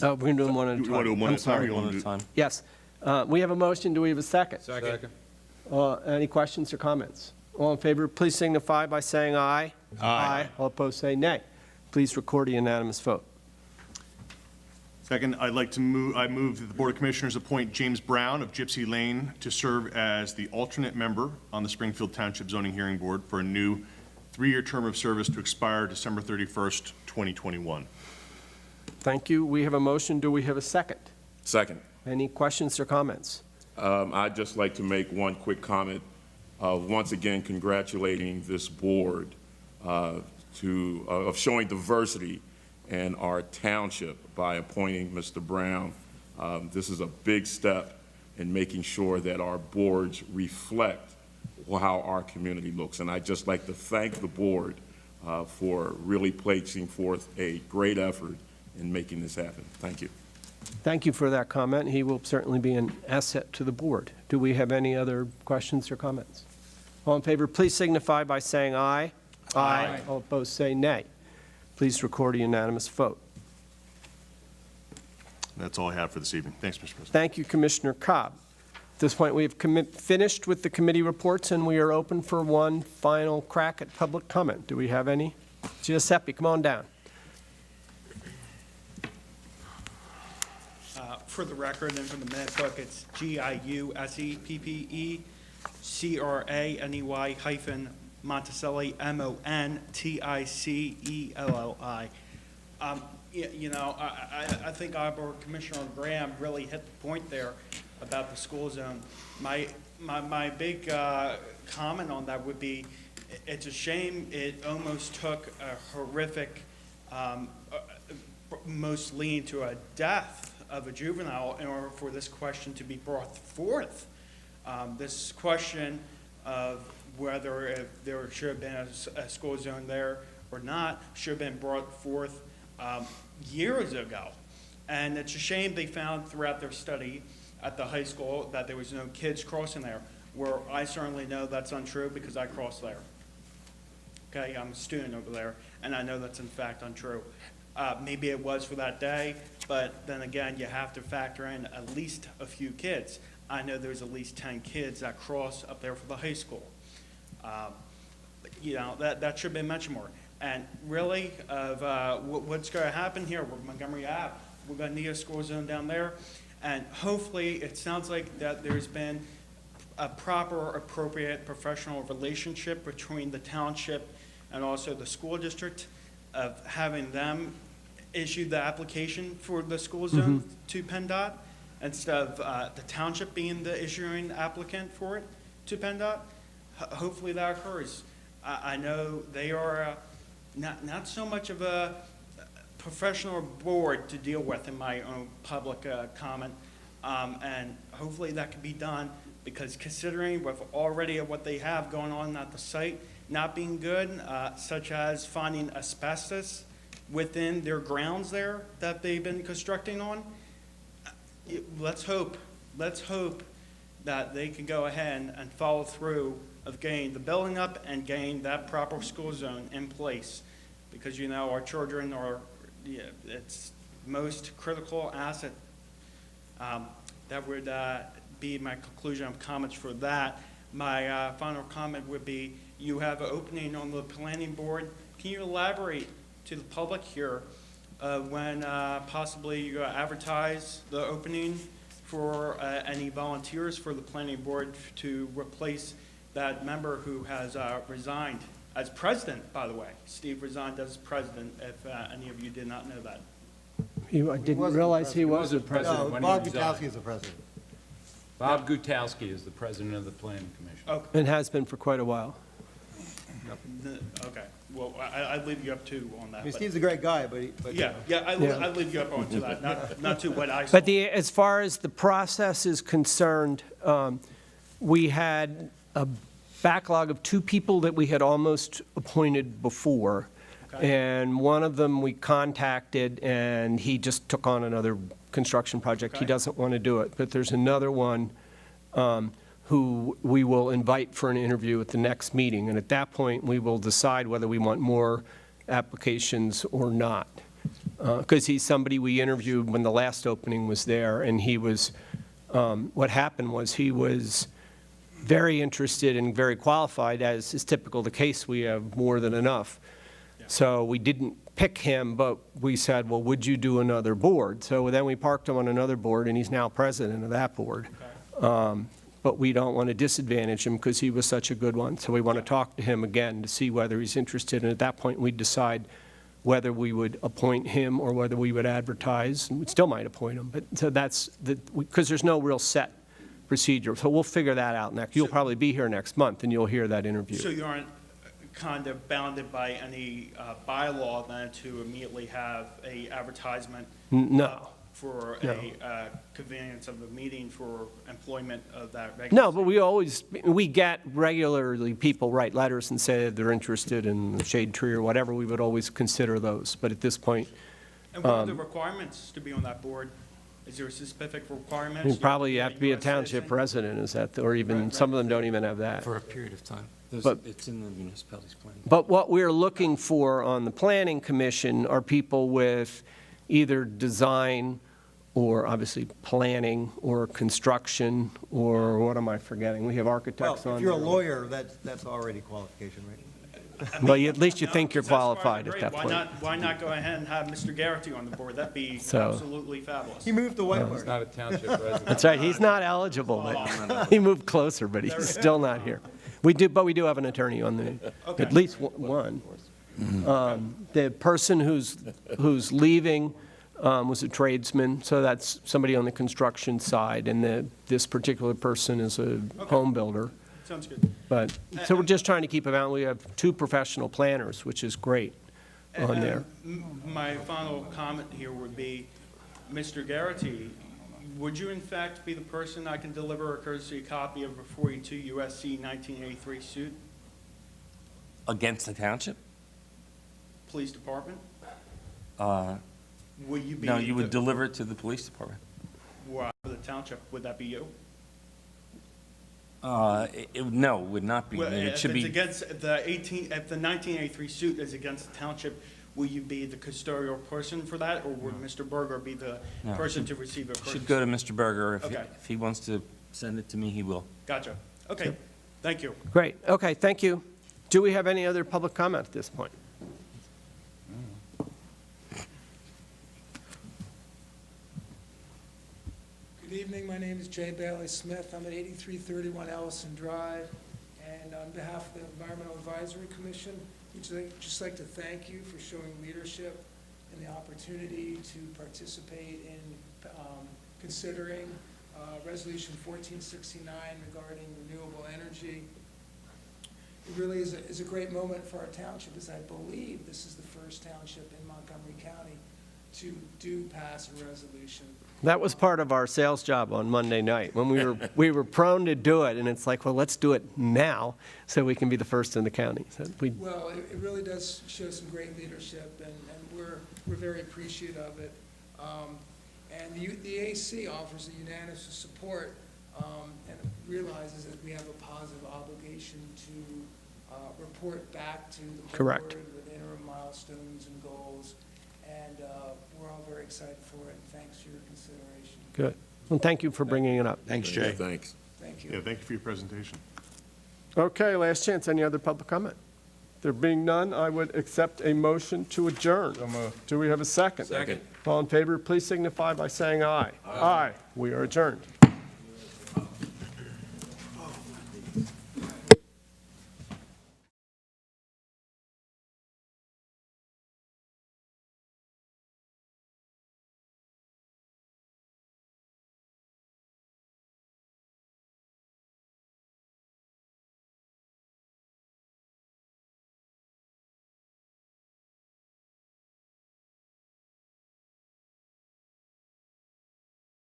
[SPEAKER 1] We're going to do them one at a time.
[SPEAKER 10] You want to do them one
[SPEAKER 1] I'm
[SPEAKER 10] at a time, or
[SPEAKER 1] sorry.
[SPEAKER 10] you want to do-
[SPEAKER 1] Yes. We have a motion. Do we have a second?
[SPEAKER 4] Second.
[SPEAKER 1] Any questions or comments? All in favor, please signify by saying aye. Aye. All opposed, say nay. Please record a unanimous vote.
[SPEAKER 10] Second, I move that the Board of Commissioners appoint James Brown of Gypsy Lane to serve as the alternate member on the Springfield Township Zoning Hearing Board for a new 3-year term of service to expire December 31st, 2021.
[SPEAKER 1] Thank you. We have a motion. Do we have a second?
[SPEAKER 14] Second.
[SPEAKER 1] Any questions or comments?
[SPEAKER 14] I'd just like to make one quick comment of once again congratulating this board of showing diversity in our township by appointing Mr. Brown. This is a big step in making sure that our boards reflect how our community looks. And I'd just like to thank the board for really placing forth a great effort in making this happen. Thank you.
[SPEAKER 1] Thank you for that comment. He will certainly be an asset to the board. Do we have any other questions or comments? All in favor, please signify by saying aye. Aye. All opposed, say nay. Please record a unanimous vote.
[SPEAKER 10] That's all I have for this evening. Thanks, Mr. President.
[SPEAKER 1] Thank you, Commissioner Cobb. At this point, we have finished with the committee reports, and we are open for one final crack at public comment. Do we have any? Giuseppe, come on down.
[SPEAKER 12] For the record and for the minute book, it's GIUSEPPECRANEY hyphen Monticelli, MONTICELLI. I think our Commissioner Graham really hit the point there about the school zone. My my big comment on that would be, it's a shame it almost took a horrific, most leading to a death of a juvenile in order for this question to be brought forth. This question of whether if there should have been a school zone there or not should have been brought forth years ago. And it's a shame they found throughout their study at the high school that there was no kids crossing there, where I certainly know that's untrue because I cross there. Okay, I'm a student over there, and I know that's in fact untrue. Maybe it was for that day, but then again, you have to factor in at least a few kids. I know there's at least 10 kids that cross up there for the high school. You know, that should have been mentioned more. And really, what's going to happen here with Montgomery Ave, we're going to need a school zone down there. And hopefully, it sounds like that there's been a proper, appropriate professional relationship between the township and also the school district of having them issue the application for the school zone to PennDOT instead of the township being the issuing applicant for it to PennDOT. Hopefully that occurs. I know they are not so much of a professional board to deal with in my own public comment, and hopefully that can be done, because considering with already what they have going on at the site not being good, such as finding asbestos within their grounds there that they've been constructing on, let's hope that they can go ahead and follow through of getting the building up and getting that proper school zone in place, because you know our children are it's most critical asset. That would be my conclusion of comments for that. My final comment would be, you have an opening on the planning board. Can you elaborate to the public here when possibly you advertise the opening for any volunteers for the planning board to replace that member who has resigned as president, by the way. Steve resigned as president, if any of you did not know that.
[SPEAKER 1] I didn't realize he was.
[SPEAKER 16] president when he
[SPEAKER 13] Bob
[SPEAKER 16] resigned.
[SPEAKER 13] Gutowski is the president.
[SPEAKER 16] Bob Gutowski is the president of the planning commission.
[SPEAKER 12] Okay.
[SPEAKER 1] And has been for quite a while.
[SPEAKER 12] Okay. Well, I'd leave you up to on that.
[SPEAKER 13] I mean,
[SPEAKER 12] but-
[SPEAKER 13] Steve's a great guy, but
[SPEAKER 12] Yeah, I'd leave you up on to that, not to what I saw.
[SPEAKER 1] But as far as the process is concerned, we had a backlog of 2 people that we had almost appointed before.
[SPEAKER 12] Okay.
[SPEAKER 1] And one of them we contacted, and he just took on another construction project. He
[SPEAKER 12] Okay.
[SPEAKER 1] doesn't want to do it. But there's another one who we will invite for an interview at the next meeting. And at that point, we will decide whether we want more applications or not. Because he's somebody we interviewed when the last opening was there, and he was, what happened was he was very interested and very qualified, as is typical the case. We have more than enough. So we didn't pick him, but we said, well, would you do another board? So then we parked him on another board, and he's now president of that board. But we don't want to disadvantage him because he was such a good one. So we want to talk to him again to see whether he's interested. And at that point, we'd decide whether we would appoint him or whether we would advertise. And we still might appoint him. But so that's because there's no real set procedure. So we'll figure that out next. You'll probably be here next month, and you'll hear that interview.
[SPEAKER 12] So you aren't kind of bounded by any bylaw then to immediately have a advertisement?
[SPEAKER 1] No.
[SPEAKER 12] For
[SPEAKER 1] No.
[SPEAKER 12] a convenience of the meeting for employment of that vacancy?
[SPEAKER 1] No, but we get regularly people write letters and say they're interested in the shade tree or whatever. We would always consider those. But at this point,
[SPEAKER 12] And what are the requirements to be on that board? Is there a specific requirement?
[SPEAKER 1] you probably have to be a township resident, is that, or even, some of them don't even have that.
[SPEAKER 17] For a period of time.
[SPEAKER 1] But-
[SPEAKER 17] It's in the municipality's plan.
[SPEAKER 1] But what we're looking for on the planning commission are people with either design or obviously planning or construction, or what am I forgetting? We have
[SPEAKER 13] Well,
[SPEAKER 1] architects on
[SPEAKER 13] if you're a
[SPEAKER 1] there.
[SPEAKER 13] lawyer, that's already qualification, right?
[SPEAKER 1] Well, at least you
[SPEAKER 12] No,
[SPEAKER 1] think you're
[SPEAKER 12] that's fine,
[SPEAKER 1] qualified at
[SPEAKER 12] great.
[SPEAKER 1] that point.
[SPEAKER 12] Why not go ahead and have Mr. Garrity on the board? That'd be
[SPEAKER 1] So-
[SPEAKER 12] absolutely fabulous.
[SPEAKER 13] He moved to Whitewater.
[SPEAKER 17] It's not a township resident.
[SPEAKER 1] That's right, he's not eligible, but he moved closer, but he's still not here. We do have an attorney on the,
[SPEAKER 12] Okay.
[SPEAKER 1] at least one. The person who's leaving was a tradesman, so that's somebody on the construction side, and this particular person is a home builder.
[SPEAKER 12] Sounds good.
[SPEAKER 1] But, so we're just trying to keep it out. We have 2 professional planners, which is great on there.
[SPEAKER 12] My final comment here would be, Mr. Garrity, would you in fact be the person I can deliver a courtesy copy of a 42 USC 1983 suit?
[SPEAKER 17] Against the township?
[SPEAKER 12] Police department?
[SPEAKER 17] Uh,
[SPEAKER 12] Will you be?
[SPEAKER 17] No, you would deliver it to the police department.
[SPEAKER 12] Well, the township, would that be you?
[SPEAKER 17] No, it would not be.
[SPEAKER 12] Well,
[SPEAKER 17] It
[SPEAKER 12] if
[SPEAKER 17] should
[SPEAKER 12] it's
[SPEAKER 17] be,
[SPEAKER 12] against if the 1983 suit is against the township, will you be the custodial person for that, or would Mr. Berger be the
[SPEAKER 17] No,
[SPEAKER 12] person to receive a courtesy?
[SPEAKER 17] should go to Mr. Berger.
[SPEAKER 12] Okay.
[SPEAKER 17] If he wants to send it to me, he will.
[SPEAKER 12] Gotcha. Okay, thank you.
[SPEAKER 1] Great, okay, thank you. Do we have any other public comment at this point?
[SPEAKER 18] Good evening, my name is Jay Bailey Smith. I'm at 8331 Ellison Drive, and on behalf of the Environmental Advisory Commission, we'd just like to thank you for showing leadership and the opportunity to participate in considering Resolution 1469 regarding renewable energy. It really is a great moment for our township, as I believe this is the first township in Montgomery County to do pass a resolution.
[SPEAKER 1] That was part of our sales job on Monday night, when we were prone to do it, and it's like, well, let's do it now, so we can be the first in the county. So
[SPEAKER 18] Well, it really does show some great leadership, and we're very appreciative of it. And the AC offers a unanimous support, and realizes that we have a positive obligation to report back to the board
[SPEAKER 1] Correct.
[SPEAKER 18] with interim milestones and goals, and we're all very excited for it, and thanks for your consideration.
[SPEAKER 1] Good. Well, thank you for bringing it up.
[SPEAKER 3] Thanks, Jay.
[SPEAKER 14] Thanks.
[SPEAKER 18] Thank you.
[SPEAKER 10] Yeah, thank you for your presentation.
[SPEAKER 1] Okay, last chance. Any other public comment? There being none, I would accept a motion to adjourn. Do we have a second?
[SPEAKER 17] Second.
[SPEAKER 1] All in favor, please signify by saying aye. Aye. We are adjourned.